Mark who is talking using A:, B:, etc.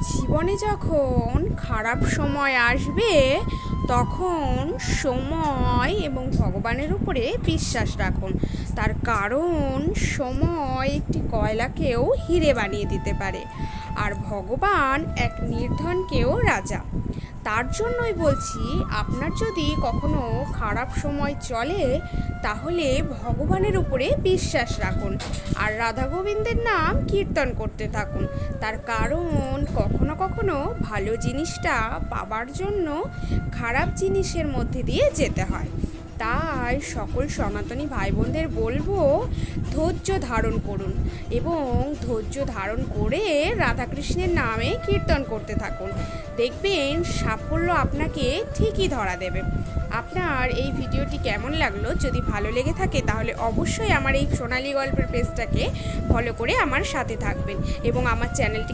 A: জীবনে যখন খারাপ সময় আসবে তখন সময় এবং ভগবানের উপরে বিশ্বাস রাখুন। তার কারণ সময় একটি কয়লাকেও হিরে বানিয়ে দিতে পারে, আর ভগবান এক নির্ধনকেও রাজা। তার জন্যই বলছি, আপনার যদি কখনো খারাপ সময় চলে তাহলে ভগবানের উপরে বিশ্বাস রাখুন আর রাধা গোবিন্দের নাম কীর্তন করতে থাকুন। তার কারণ কখনো কখনো ভালো জিনিসটা পাবার জন্য খারাপ জিনিসের মধ্যে দিয়ে যেতে হয়। তাই সকল সনাতনী ভাই বোনদের বলবো, ধৈর্য ধারণ করুন এবং ধৈর্য ধারণ করে রাধাকৃষ্ণের নামে কীর্তন করতে থাকুন। দেখবেন সাফল্য আপনাকে ঠিকই ধরা দেবে। আপনার এই ভিডিওটি কেমন লাগলো? যদি ভালো লেগে থাকে তাহলে অবশ্যই আমার এই সোনালী গল্পের পেজটাকে ফলো করে আমার সাথে থাকবেন এবং আমার চ্যানেলটি